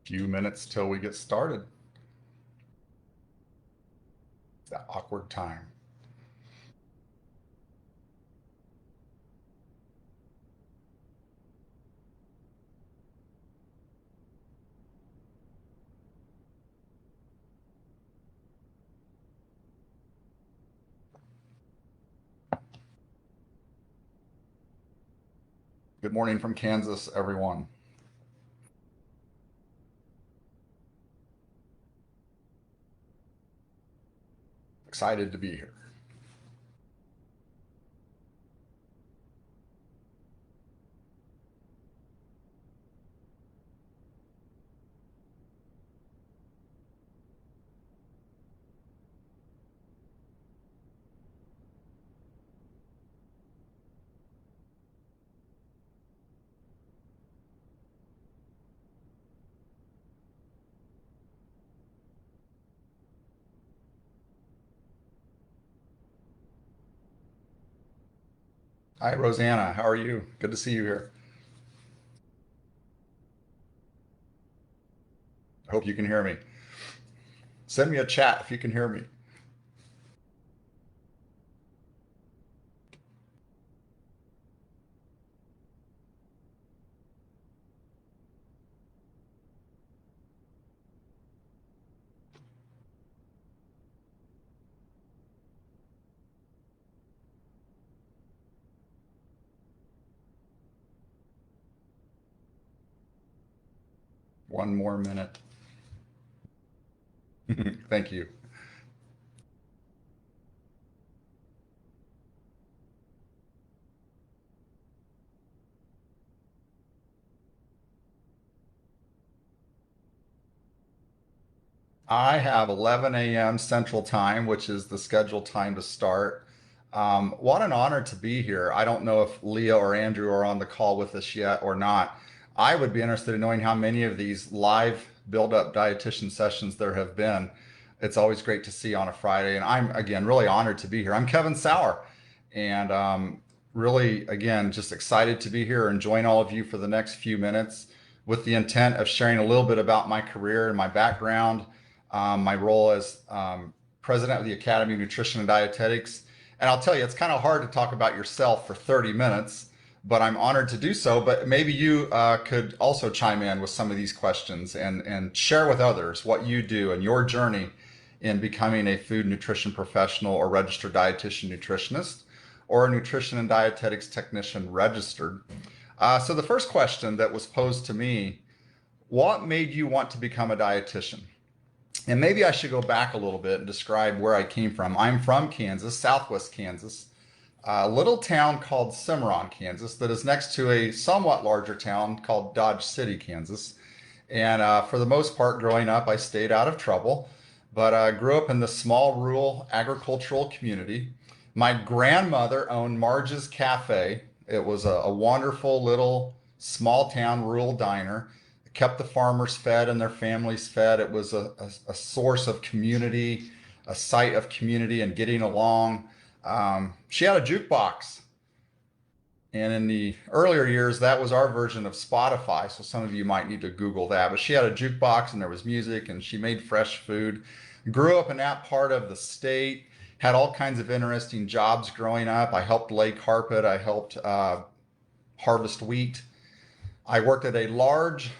Few minutes till we get started. It's that awkward time. Good morning from Kansas, everyone. Excited to be here. Hi, Rosanna. How are you? Good to see you here. I hope you can hear me. Send me a chat if you can hear me. One more minute. Thank you. I have 11 a.m. Central Time, which is the scheduled time to start. What an honor to be here. I don't know if Leah or Andrew are on the call with us yet or not. I would be interested in knowing how many of these live build-up dietitian sessions there have been. It's always great to see on a Friday, and I'm again really honored to be here. I'm Kevin Sauer, and really again just excited to be here and join all of you for the next few minutes with the intent of sharing a little bit about my career and my background, my role as president of the Academy of Nutrition and Dietetics. And I'll tell you, it's kind of hard to talk about yourself for 30 minutes, but I'm honored to do so. But maybe you could also chime in with some of these questions and share with others what you do and your journey in becoming a food nutrition professional or registered dietitian nutritionist or a nutrition and dietetics technician registered. So the first question that was posed to me, what made you want to become a dietitian? And maybe I should go back a little bit and describe where I came from. I'm from Kansas, Southwest Kansas, a little town called Cimarron, Kansas, that is next to a somewhat larger town called Dodge City, Kansas. And for the most part, growing up, I stayed out of trouble, but I grew up in the small rural agricultural community. My grandmother owned Marge's Cafe. It was a wonderful little small town rural diner. It kept the farmers fed and their families fed. It was a source of community, a site of community and getting along. She had a jukebox, and in the earlier years, that was our version of Spotify. So some of you might need to Google that. But she had a jukebox and there was music and she made fresh food. Grew up in that part of the state, had all kinds of interesting jobs growing up. I helped lay carpet, I helped harvest wheat. I worked at a large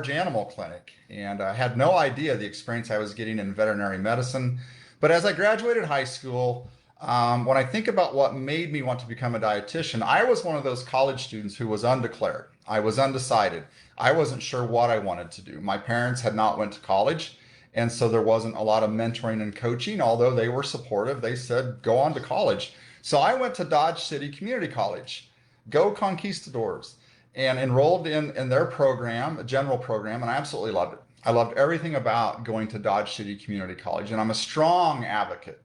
animal clinic, and I had no idea the experience I was getting in veterinary medicine. But as I graduated high school, when I think about what made me want to become a dietitian, I was one of those college students who was undeclared. I was undecided. I wasn't sure what I wanted to do. My parents had not went to college, and so there wasn't a lot of mentoring and coaching, although they were supportive. They said, go on to college. So I went to Dodge City Community College. Go Conquistadors, and enrolled in their program, a general program, and I absolutely loved it. I loved everything about going to Dodge City Community College, and I'm a strong advocate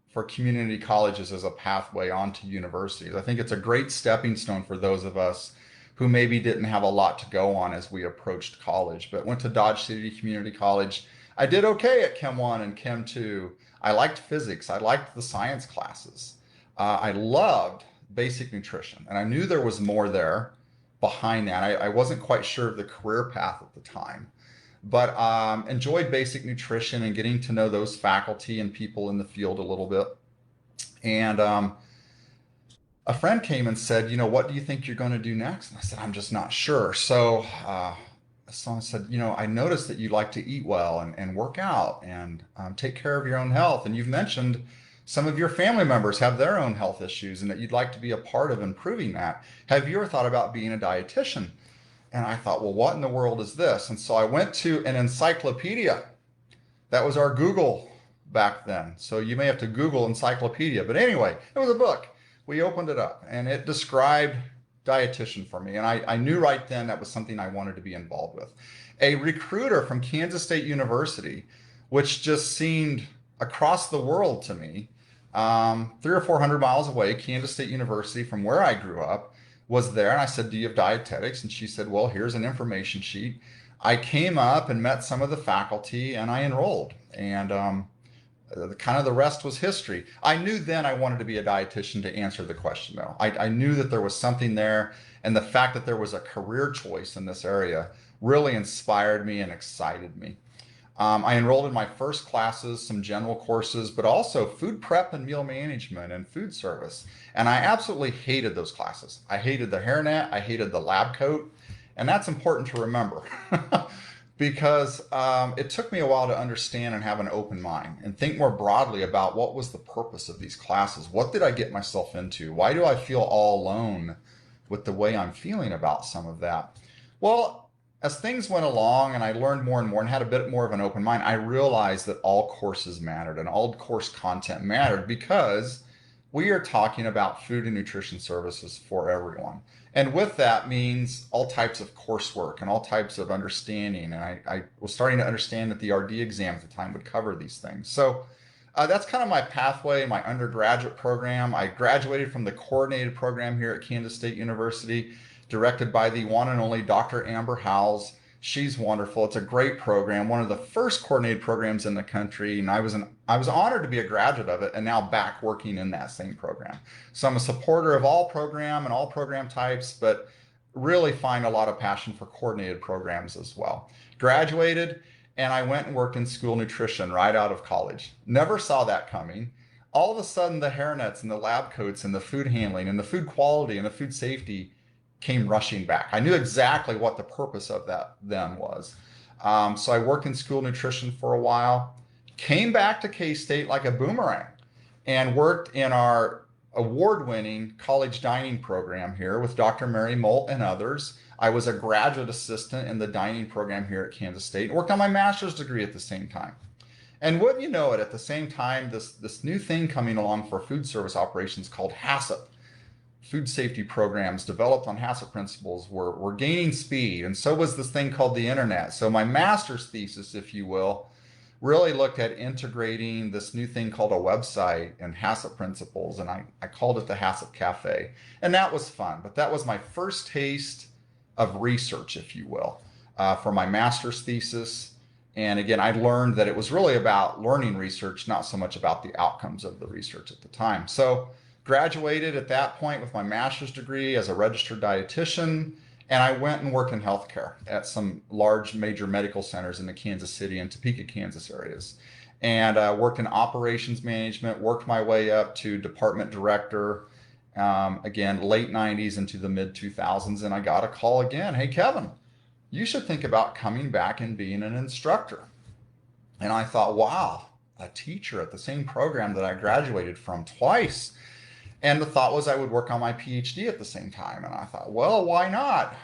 for community colleges as a pathway onto universities. I think it's a great stepping stone for those of us who maybe didn't have a lot to go on as we approached college, but went to Dodge City Community College. I did okay at Chem 1 and Chem 2. I liked physics. I liked the science classes. I loved basic nutrition, and I knew there was more there behind that. I wasn't quite sure of the career path at the time. but enjoyed basic nutrition and getting to know those faculty and people in the field a little bit. And a friend came and said, what do you think you're going to do next? And I said, I'm just not sure. So I said, I noticed that you like to eat well and work out and take care of your own health. And you've mentioned some of your family members have their own health issues and that you'd like to be a part of improving that. Have you ever thought about being a dietitian? And I thought, well, what in the world is this? And so I went to an encyclopedia. That was our Google back then. So you may have to Google encyclopedia. But anyway, it was a book. We opened it up and it described dietitian for me. And I knew right then that was something I wanted to be involved with. A recruiter from Kansas State University, which just seemed across the world to me, 300 or 400 miles away, Kansas State University from where I grew up, was there. And I said, do you have dietetics? And she said, well, here's an information sheet. I came up and met some of the faculty and I enrolled. And kind of the rest was history. I knew then I wanted to be a dietitian to answer the question though. I knew that there was something there, and the fact that there was a career choice in this area really inspired me and excited me. I enrolled in my first classes, some general courses, but also food prep and meal management and food service. And I absolutely hated those classes. I hated the hairnet, I hated the lab coat, and that's important to remember. Because it took me a while to understand and have an open mind and think more broadly about what was the purpose of these classes. What did I get myself into? Why do I feel all alone with the way I'm feeling about some of that? Well, as things went along and I learned more and more and had a bit more of an open mind, I realized that all courses mattered and all course content mattered because we are talking about food and nutrition services for everyone. And with that means all types of coursework and all types of understanding. And I was starting to understand that the RD exam at the time would cover these things. So that's kind of my pathway, my undergraduate program. I graduated from the coordinated program here at Kansas State University, directed by the one and only Dr. Amber Howells. She's wonderful. It's a great program, one of the first coordinated programs in the country, and I was honored to be a graduate of it and now back working in that same program. So I'm a supporter of all program and all program types, but really find a lot of passion for coordinated programs as well. Graduated and I went and worked in school nutrition right out of college. Never saw that coming. All of a sudden the hairnets and the lab coats and the food handling and the food quality and the food safety came rushing back. I knew exactly what the purpose of that then was. So I worked in school nutrition for a while, came back to K-State like a boomerang, and worked in our award-winning college dining program here with Dr. Mary Molt and others. I was a graduate assistant in the dining program here at Kansas State, and worked on my master's degree at the same time. And wouldn't you know it, at the same time, this new thing coming along for food service operations called HACCP, food safety programs developed on HACCP principles were gaining speed, and so was this thing called the internet. So my master's thesis, if you will, really looked at integrating this new thing called a website and HACCP principles, and I called it the HACCP Cafe. And that was fun, but that was my first taste of research, if you will, for my master's thesis. And again, I learned that it was really about learning research, not so much about the outcomes of the research at the time. So graduated at that point with my master's degree as a registered dietitian, and I went and worked in healthcare at some large major medical centers in the Kansas City and Topeka, Kansas areas. And worked in operations management, worked my way up to department director, again, late 90s into the mid 2000s. And I got a call again, hey, Kevin, you should think about coming back and being an instructor. And I thought, wow, a teacher at the same program that I graduated from twice. And the thought was I would work on my PhD at the same time. And I thought, well, why not?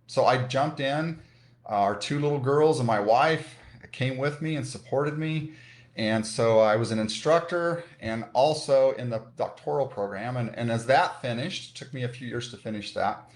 So I jumped in. Our two little girls and my wife came with me and supported me. And so I was an instructor and also in the doctoral program. And as that finished, it took me a few years to finish that,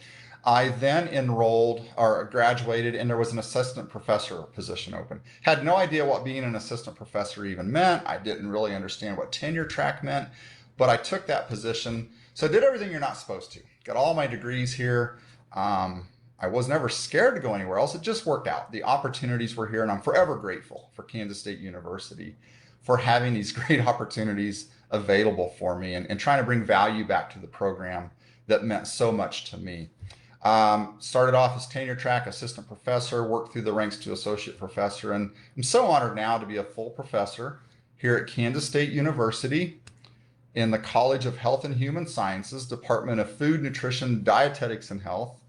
I then enrolled or graduated, and there was an assistant professor position open. Had no idea what being an assistant professor even meant. I didn't really understand what tenure track meant. But I took that position. So I did everything you're not supposed to. Got all my degrees here. I was never scared to go anywhere else. It just worked out. The opportunities were here, and I'm forever grateful for Kansas State University for having these great opportunities available for me and trying to bring value back to the program that meant so much to me. Started off as tenure track assistant professor, worked through the ranks to associate professor, and I'm so honored now to be a full professor here at Kansas State University in the College of Health and Human Sciences, Department of Food, Nutrition, Dietetics, and Health.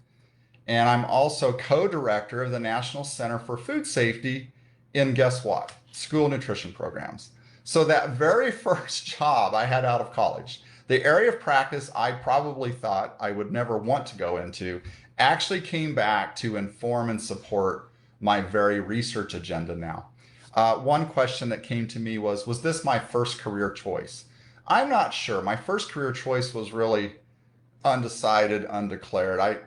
And I'm also co-director of the National Center for Food Safety in, guess what? School nutrition programs. So that very first job I had out of college, the area of practice I probably thought I would never want to go into, actually came back to inform and support my very research agenda now. One question that came to me was this my first career choice? I'm not sure. My first career choice was really undecided, undeclared. I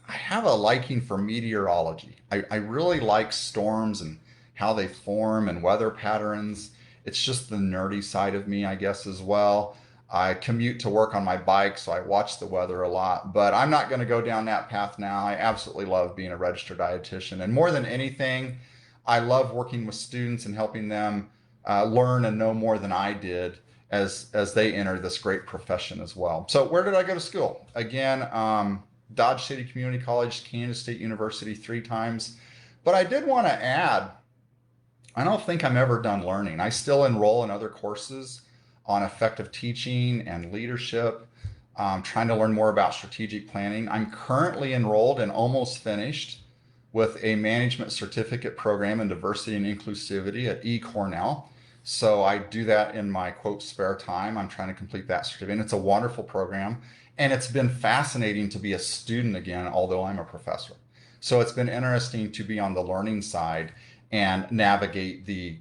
have a liking for meteorology. I really like storms and how they form and weather patterns. It's just the nerdy side of me, I guess, as well. I commute to work on my bike, so I watch the weather a lot, but I'm not going to go down that path now. I absolutely love being a registered dietitian. And more than anything, I love working with students and helping them learn and know more than I did as they enter this great profession as well. So where did I go to school? Again, Dodge City Community College, Kansas State University 3 times. But I did want to add, I don't think I'm ever done learning. I still enroll in other courses on effective teaching and leadership, trying to learn more about strategic planning. I'm currently enrolled and almost finished with a management certificate program in diversity and inclusivity at eCornell. So I do that in my quote spare time. I'm trying to complete that certificate. And it's a wonderful program. And it's been fascinating to be a student again, although I'm a professor. So it's been interesting to be on the learning side and navigate the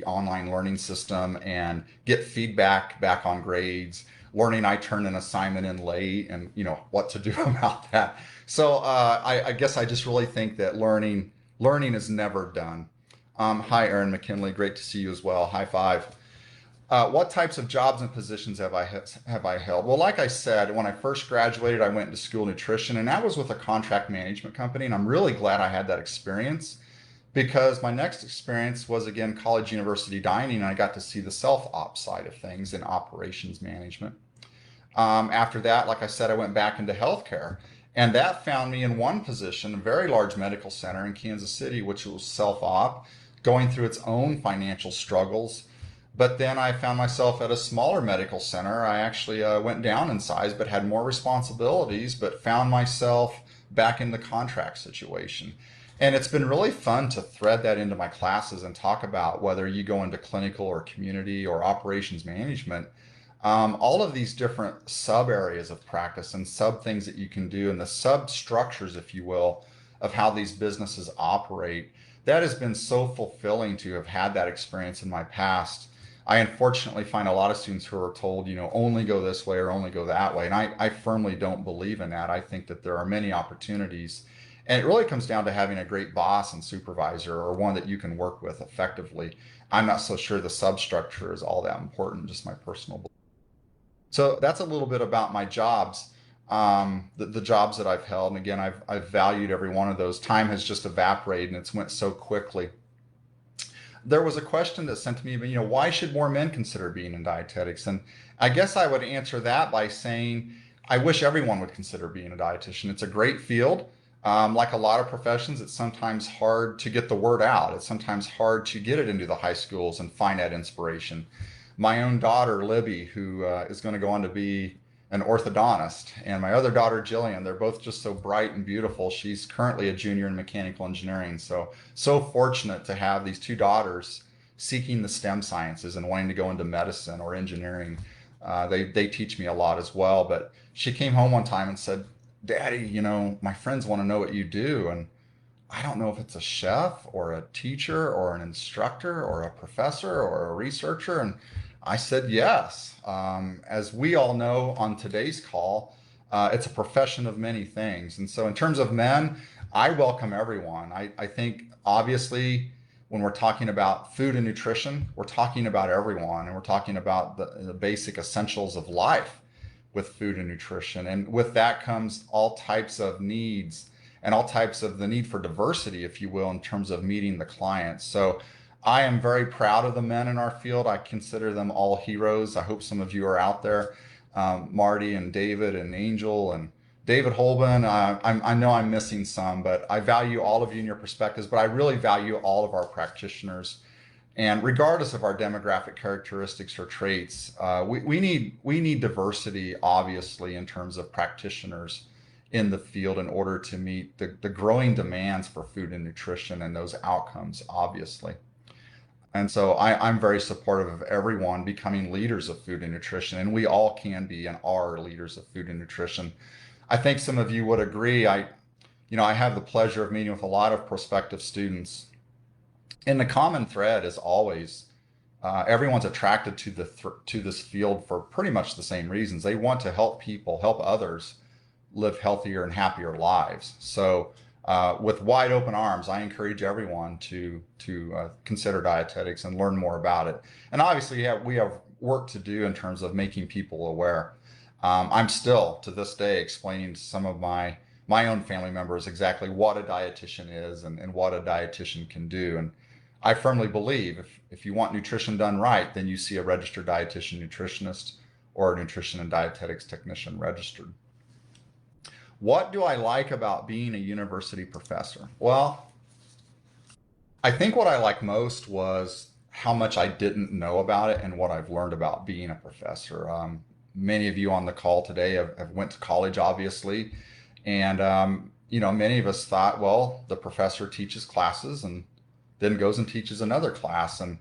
online learning system and get feedback back on grades, learning I turned an assignment in late and what to do about that. So I guess I just really think that learning is never done. Hi, Erin McKinley. Great to see you as well. High five. What types of jobs and positions have I held? Well, like I said, when I first graduated, I went into school nutrition, and that was with a contract management company. And I'm really glad I had that experience because my next experience was, again, college university dining, and I got to see the self-op side of things in operations management. After that, like I said, I went back into healthcare, and that found me in one position, a very large medical center in Kansas City, which was self-op, going through its own financial struggles. But then I found myself at a smaller medical center. I actually went down in size, but had more responsibilities, but found myself back in the contract situation. And it's been really fun to thread that into my classes and talk about whether you go into clinical or community or operations management, all of these different sub areas of practice and sub things that you can do and the sub structures, if you will, of how these businesses operate. That has been so fulfilling to have had that experience in my past. I unfortunately find a lot of students who are told, only go this way or only go that way. And I firmly don't believe in that. I think that there are many opportunities. And it really comes down to having a great boss and supervisor or one that you can work with effectively. I'm not so sure the substructure is all that important, just my personal belief. So that's a little bit about my jobs, the jobs that I've held. And again, I've valued every one of those. Time has just evaporated and it's went so quickly. There was a question that sent to me, why should more men consider being in dietetics? And I guess I would answer that by saying, I wish everyone would consider being a dietitian. It's a great field. Like a lot of professions, it's sometimes hard to get the word out. It's sometimes hard to get it into the high schools and find that inspiration. My own daughter, Libby, who is going to go on to be an orthodontist, and my other daughter, Jillian, they're both just so bright and beautiful. She's currently a junior in mechanical engineering. So fortunate to have these 2 daughters seeking the STEM sciences and wanting to go into medicine or engineering. They teach me a lot as well. But she came home one time and said, Daddy, my friends want to know what you do. And I don't know if it's a chef or a teacher or an instructor or a professor or a researcher. And I said yes. As we all know on today's call, it's a profession of many things. And so in terms of men, I welcome everyone. I think obviously when we're talking about food and nutrition, we're talking about everyone, and we're talking about the basic essentials of life with food and nutrition. And with that comes all types of needs and all types of the need for diversity, if you will, in terms of meeting the clients. So I am very proud of the men in our field. I consider them all heroes. I hope some of you are out there, Marty and David and Angel and David Holben, I know I'm missing some, but I value all of you and your perspectives, but I really value all of our practitioners. And regardless of our demographic characteristics or traits, we need diversity, obviously, in terms of practitioners in the field in order to meet the growing demands for food and nutrition and those outcomes, obviously. And so I'm very supportive of everyone becoming leaders of food and nutrition, and we all can be and are leaders of food and nutrition. I think some of you would agree. I have the pleasure of meeting with a lot of prospective students, and the common thread is always everyone's attracted to to this field for pretty much the same reasons. They want to help people, help others live healthier and happier lives. So, with wide open arms, I encourage everyone to consider dietetics and learn more about it. And obviously, we have work to do in terms of making people aware. I'm still to this day explaining to some of my own family members exactly what a dietitian is and what a dietitian can do. And I firmly believe if you want nutrition done right, then you see a registered dietitian nutritionist or a nutrition and dietetics technician registered. What do I like about being a university professor? Well, I think what I liked most was how much I didn't know about it and what I've learned about being a professor. Many of you on the call today have went to college, obviously, and many of us thought, well, the professor teaches classes and then goes and teaches another class. And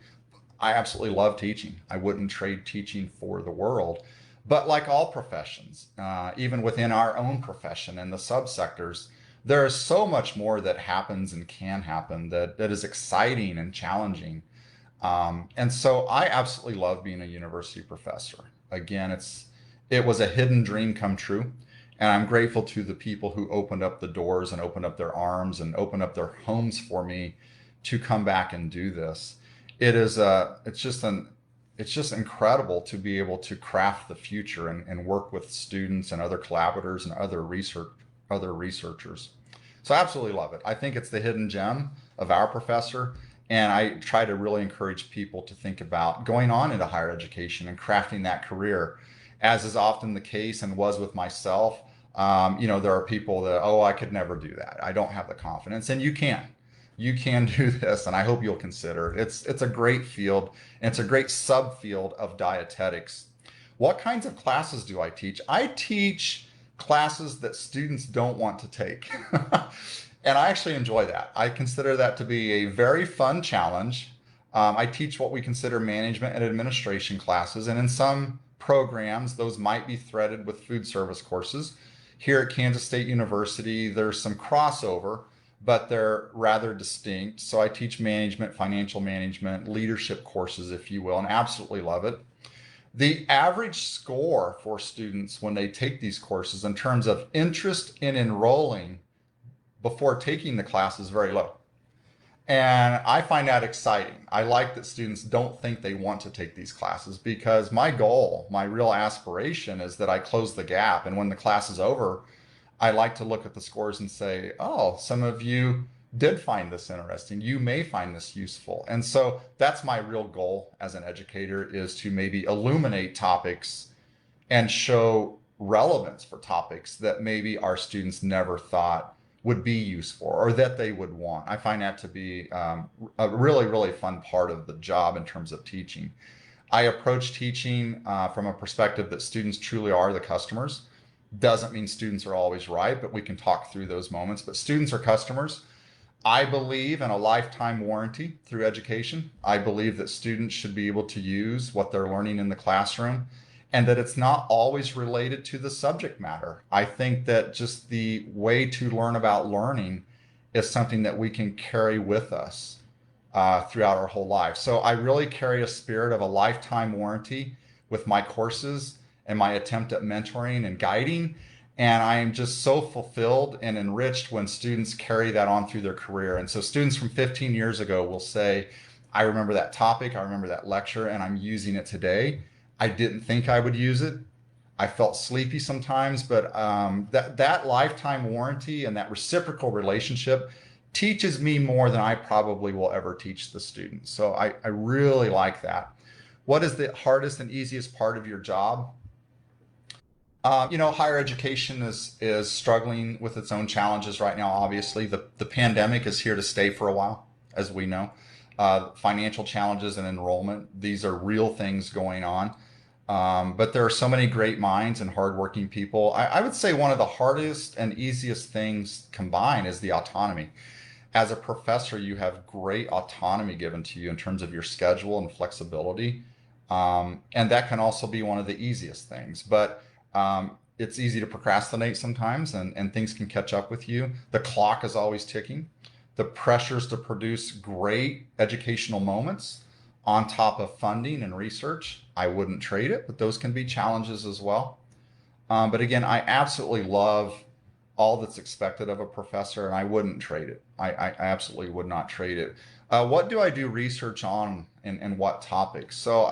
I absolutely love teaching. I wouldn't trade teaching for the world. But like all professions, even within our own profession and the subsectors, there is so much more that happens and can happen that is exciting and challenging. And so I absolutely love being a university professor. Again, it was a hidden dream come true. And I'm grateful to the people who opened up the doors and opened up their arms and opened up their homes for me to come back and do this. It's just incredible to be able to craft the future and work with students and other collaborators and other researchers. So I absolutely love it. I think it's the hidden gem of our professor. And I try to really encourage people to think about going on into higher education and crafting that career, as is often the case and was with myself. There are people that, oh, I could never do that. I don't have the confidence. And you can. You can do this, and I hope you'll consider it. It's a great field, and it's a great subfield of dietetics. What kinds of classes do I teach? I teach classes that students don't want to take. And I actually enjoy that. I consider that to be a very fun challenge. I teach what we consider management and administration classes, and in some programs, those might be threaded with food service courses. Here at Kansas State University, there's some crossover, but they're rather distinct. So I teach management, financial management, leadership courses, if you will, and absolutely love it. The average score for students when they take these courses in terms of interest in enrolling before taking the class is very low. And I find that exciting. I like that students don't think they want to take these classes, because my goal, my real aspiration is that I close the gap. And when the class is over, I like to look at the scores and say, oh, some of you did find this interesting. You may find this useful. And so that's my real goal as an educator, is to maybe illuminate topics and show relevance for topics that maybe our students never thought would be useful or that they would want. I find that to be a really, really fun part of the job in terms of teaching. I approach teaching from a perspective that students truly are the customers. Doesn't mean students are always right, but we can talk through those moments. But students are customers. I believe in a lifetime warranty through education. I believe that students should be able to use what they're learning in the classroom, and that it's not always related to the subject matter. I think that just the way to learn about learning is something that we can carry with us throughout our whole life. So I really carry a spirit of a lifetime warranty with my courses and my attempt at mentoring and guiding. And I am just so fulfilled and enriched when students carry that on through their career. And so students from 15 years ago will say, I remember that topic, I remember that lecture, and I'm using it today. I didn't think I would use it. I felt sleepy sometimes, but that lifetime warranty and that reciprocal relationship teaches me more than I probably will ever teach the students. So I really like that. What is the hardest and easiest part of your job? Higher education is struggling with its own challenges right now. Obviously, the pandemic is here to stay for a while, as we know. Financial challenges and enrollment; these are real things going on. But there are so many great minds and hardworking people. I would say one of the hardest and easiest things combined is the autonomy. As a professor, you have great autonomy given to you in terms of your schedule and flexibility. And that can also be one of the easiest things. But it's easy to procrastinate sometimes, and things can catch up with you. The clock is always ticking. The pressures to produce great educational moments on top of funding and research, I wouldn't trade it, but those can be challenges as well. But again, I absolutely love all that's expected of a professor, and I wouldn't trade it. I absolutely would not trade it. What do I do research on, and what topics? So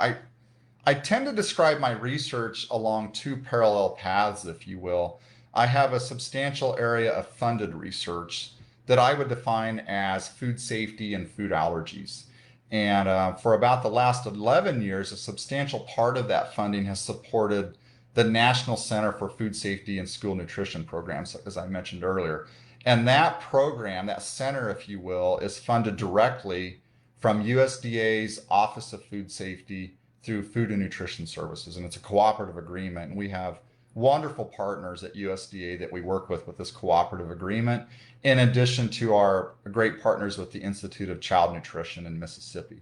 I tend to describe my research along two parallel paths, if you will. I have a substantial area of funded research that I would define as food safety and food allergies. And for about the last 11 years, a substantial part of that funding has supported the National Center for Food Safety and School Nutrition programs, as I mentioned earlier. And that program, that center, if you will, is funded directly from USDA's Office of Food Safety through Food and Nutrition Services. And it's a cooperative agreement. And we have wonderful partners at USDA that we work with this cooperative agreement, in addition to our great partners with the Institute of Child Nutrition in Mississippi.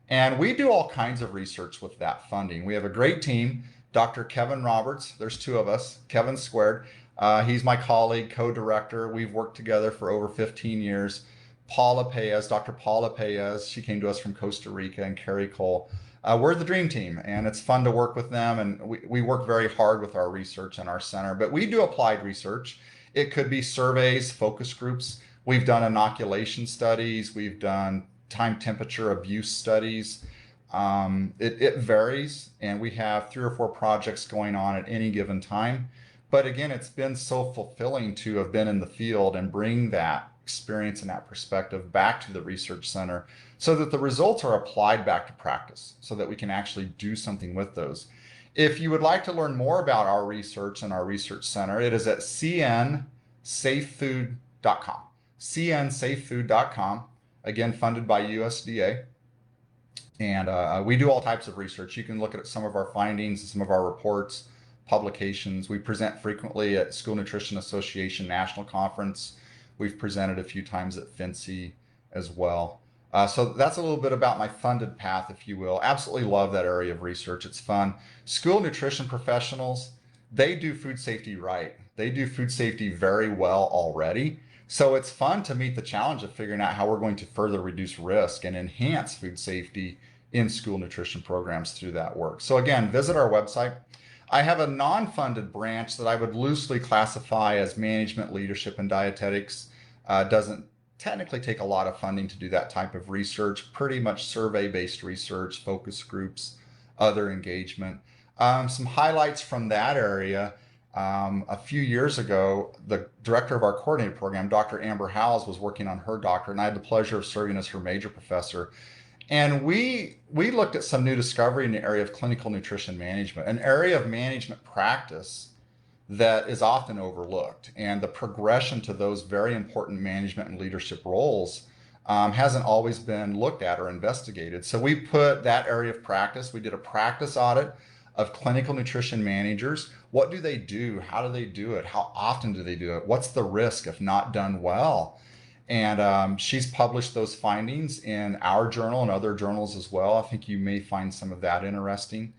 And we do all kinds of research with that funding. We have a great team. Dr. Kevin Roberts, there's two of us, Kevin squared. He's my colleague, co-director. We've worked together for over 15 years. Paula Paez, Dr. Paula Paez, she came to us from Costa Rica, and Carrie Cole. We're the dream team, and it's fun to work with them. And we work very hard with our research and our center, but we do applied research. It could be surveys, focus groups. We've done inoculation studies. We've done time temperature abuse studies. It varies, and we have 3 or 4 projects going on at any given time. But again, it's been so fulfilling to have been in the field and bring that experience and that perspective back to the research center so that the results are applied back to practice so that we can actually do something with those. If you would like to learn more about our research and our research center, it is at cnsafefood.com. cnsafefood.com, again, funded by USDA. And we do all types of research. You can look at some of our findings, some of our reports, publications. We present frequently at School Nutrition Association National Conference. We've presented a few times at FNCE as well. So that's a little bit about my funded path, if you will. Absolutely love that area of research. It's fun. School nutrition professionals, they do food safety right. They do food safety very well already. So it's fun to meet the challenge of figuring out how we're going to further reduce risk and enhance food safety in school nutrition programs through that work. So again, visit our website. I have a non-funded branch that I would loosely classify as management, leadership, and dietetics. Doesn't technically take a lot of funding to do that type of research, pretty much survey-based research, focus groups, other engagement. Some highlights from that area. A few years ago, the director of our coordinated program, Dr. Amber Howes, was working on her doctorate, and I had the pleasure of serving as her major professor. And we looked at some new discovery in the area of clinical nutrition management, an area of management practice that is often overlooked. And the progression to those very important management and leadership roles hasn't always been looked at or investigated. So we put that area of practice, we did a practice audit of clinical nutrition managers. What do they do? How do they do it? How often do they do it? What's the risk if not done well? And she's published those findings in our journal and other journals as well. I think you may find some of that interesting.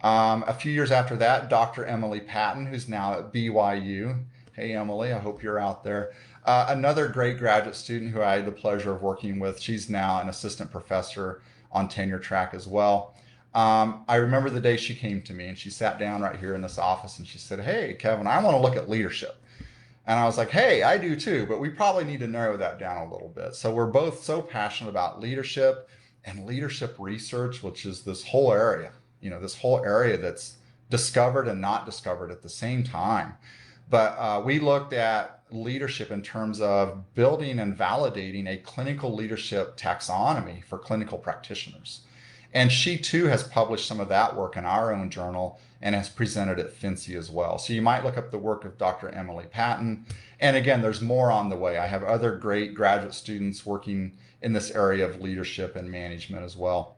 A few years after that, Dr. Emily Patton, who's now at BYU. Hey, Emily, I hope you're out there. Another great graduate student who I had the pleasure of working with. She's now an assistant professor on tenure track as well. I remember the day she came to me and she sat down right here in this office and she said, "Hey, Kevin, I want to look at leadership." And I was like, "Hey, I do too, but we probably need to narrow that down a little bit." So we're both so passionate about leadership and leadership research, which is this whole area, this whole area that's discovered and not discovered at the same time. But we looked at leadership in terms of building and validating a clinical leadership taxonomy for clinical practitioners. And she too has published some of that work in our own journal and has presented at FNCE as well. So you might look up the work of Dr. Emily Patton. And again, there's more on the way. I have other great graduate students working in this area of leadership and management as well.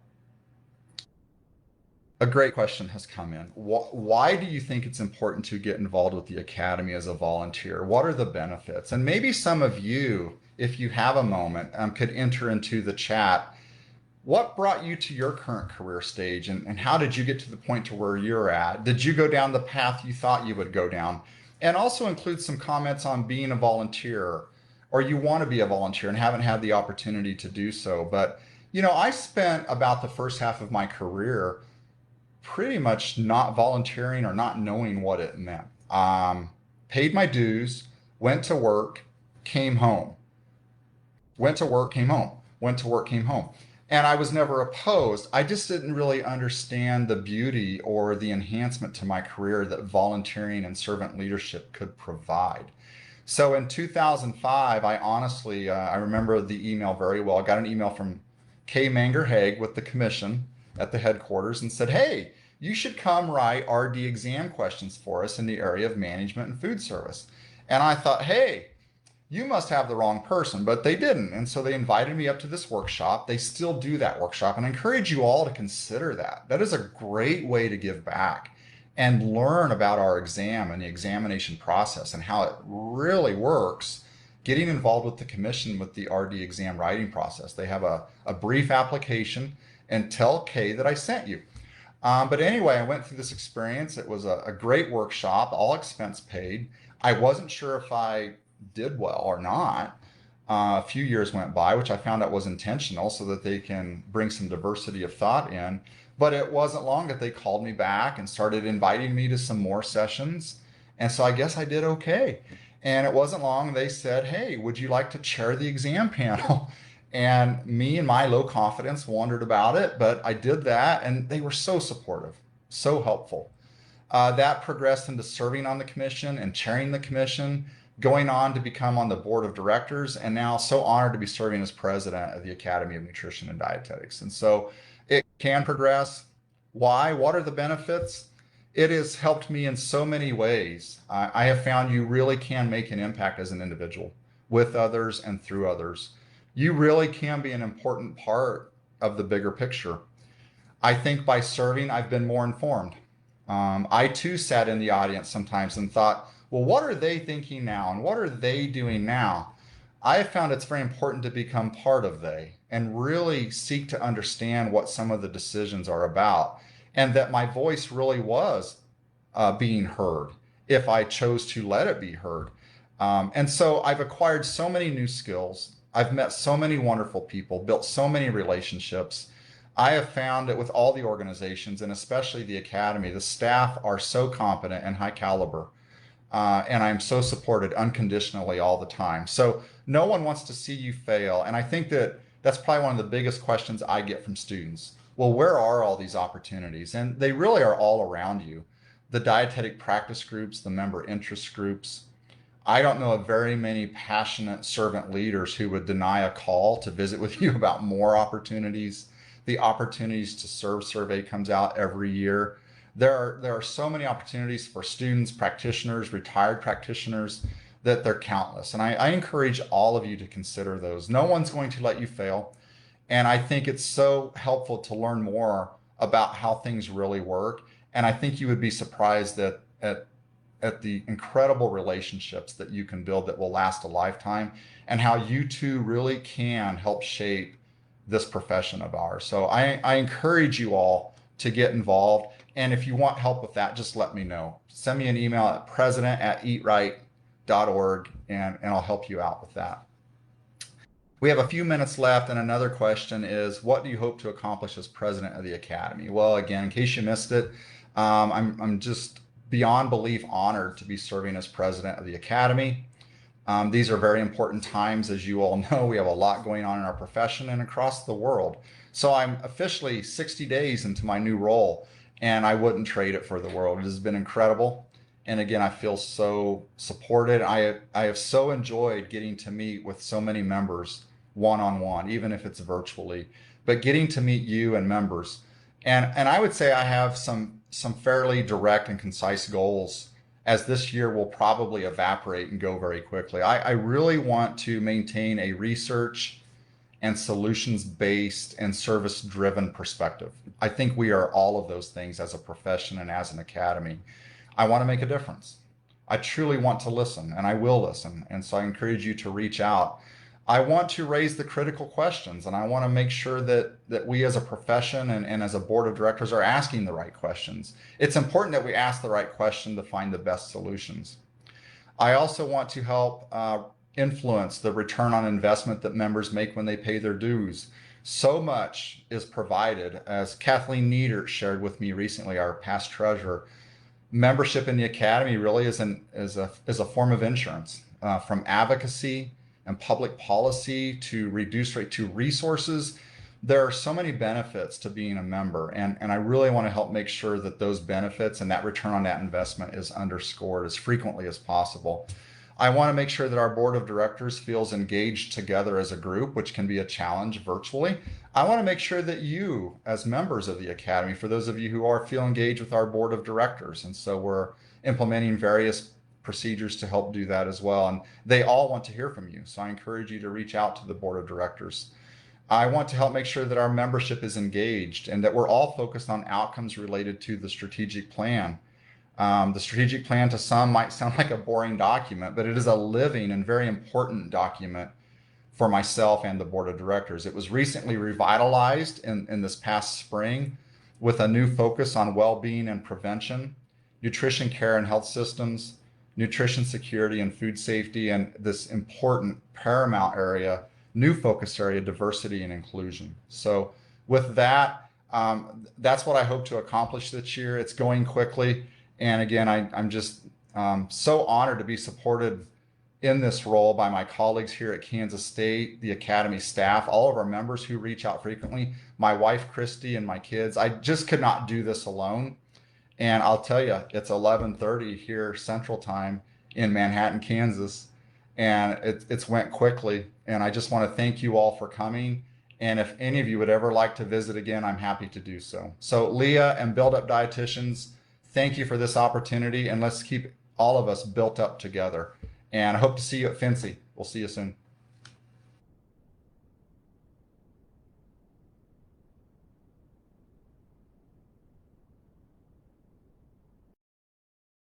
A great question has come in. Why do you think it's important to get involved with the Academy as a volunteer? What are the benefits? And maybe some of you, if you have a moment, could enter into the chat. What brought you to your current career stage, and how did you get to the point to where you're at? Did you go down the path you thought you would go down? And also include some comments on being a volunteer, or you want to be a volunteer and haven't had the opportunity to do so. But, I spent about the first half of my career pretty much not volunteering or not knowing what it meant. Paid my dues, went to work, came home, went to work, came home, went to work, came home. And I was never opposed. I just didn't really understand the beauty or the enhancement to my career that volunteering and servant leadership could provide. So in 2005, I honestly, I remember the email very well. I got an email from Kay Manger Haig with the commission at the headquarters and said, hey, you should come write RD exam questions for us in the area of management and food service. And I thought, hey, you must have the wrong person, but they didn't. And so they invited me up to this workshop. They still do that workshop, and I encourage you all to consider that. That is a great way to give back and learn about our exam and the examination process and how it really works. Getting involved with the commission with the RD exam writing process. They have a brief application, and tell Kay that I sent you. But anyway, I went through this experience. It was a great workshop, all expense paid. I wasn't sure if I did well or not. A few years went by, which I found out was intentional so that they can bring some diversity of thought in. But it wasn't long that they called me back and started inviting me to some more sessions. And so I guess I did okay. And it wasn't long they said, hey, would you like to chair the exam panel? And me and my low confidence wondered about it, but I did that, and they were so supportive, so helpful. That progressed into serving on the commission and chairing the commission, going on to become on the board of directors, and now so honored to be serving as president of the Academy of Nutrition and Dietetics. And so it can progress. Why? What are the benefits? It has helped me in so many ways. I have found you really can make an impact as an individual with others and through others. You really can be an important part of the bigger picture. I think by serving, I've been more informed. I too sat in the audience sometimes and thought, well, what are they thinking now? And what are they doing now? I have found it's very important to become part of they and really seek to understand what some of the decisions are about, and that my voice really was being heard if I chose to let it be heard. And so I've acquired so many new skills. I've met so many wonderful people, built so many relationships. I have found that with all the organizations, and especially the Academy, the staff are so competent and high caliber. And I'm so supported unconditionally all the time. So no one wants to see you fail. And I think that that's probably one of the biggest questions I get from students. Well, where are all these opportunities? And they really are all around you. The dietetic practice groups, the member interest groups. I don't know of very many passionate servant leaders who would deny a call to visit with you about more opportunities. The opportunities to serve survey comes out every year. There are so many opportunities for students, practitioners, retired practitioners, that they're countless. And I encourage all of you to consider those. No one's going to let you fail. And I think it's so helpful to learn more about how things really work. And I think you would be surprised at the incredible relationships that you can build that will last a lifetime, and how you too really can help shape this profession of ours. So I encourage you all to get involved. And if you want help with that, just let me know. Send me an email at president@eatright.org, and I'll help you out with that. We have a few minutes left, and another question is, what do you hope to accomplish as president of the Academy? Well, again, in case you missed it, I'm just beyond belief honored to be serving as president of the Academy. These are very important times. As you all know, we have a lot going on in our profession and across the world. So I'm officially 60 days into my new role, and I wouldn't trade it for the world. It has been incredible. And again, I feel so supported. I have so enjoyed getting to meet with so many members one-on-one, even if it's virtually. but getting to meet you and members. And I would say I have some fairly direct and concise goals, as this year will probably evaporate and go very quickly. I really want to maintain a research and solutions based and service driven perspective. I think we are all of those things as a profession and as an academy. I want to make a difference. I truly want to listen, and I will listen. And so I encourage you to reach out. I want to raise the critical questions, and I want to make sure that we as a profession and as a board of directors are asking the right questions. It's important that we ask the right question to find the best solutions. I also want to help influence the return on investment that members make when they pay their dues. So much is provided, as Kathleen Nieder shared with me recently, our past treasurer. Membership in the academy really is a form of insurance, from advocacy and public policy to reduce rate to resources. There are so many benefits to being a member, and I really want to help make sure that those benefits and that return on that investment is underscored as frequently as possible. I want to make sure that our board of directors feels engaged together as a group, which can be a challenge virtually. I want to make sure that you, as members of the academy, for those of you who are, feel engaged with our board of directors. And so we're implementing various procedures to help do that as well. And they all want to hear from you. So I encourage you to reach out to the board of directors. I want to help make sure that our membership is engaged and that we're all focused on outcomes related to the strategic plan. The strategic plan to some might sound like a boring document, but it is a living and very important document for myself and the board of directors. It was recently revitalized in this past spring with a new focus on well-being and prevention, nutrition care and health systems, nutrition security and food safety, and this important paramount area, new focus area, diversity and inclusion. So with that, that's what I hope to accomplish this year. It's going quickly. And again, I'm just so honored to be supported in this role by my colleagues here at Kansas State, the Academy staff, all of our members who reach out frequently, my wife, Christy, and my kids. I just could not do this alone. And I'll tell you, it's 11:30 here Central Time in Manhattan, Kansas, and it's went quickly. And I just want to thank you all for coming. And if any of you would ever like to visit again, I'm happy to do so. So Leah and Build Up Dietitians, thank you for this opportunity, and let's keep all of us built up together. And I hope to see you at FNCE. We'll see you soon.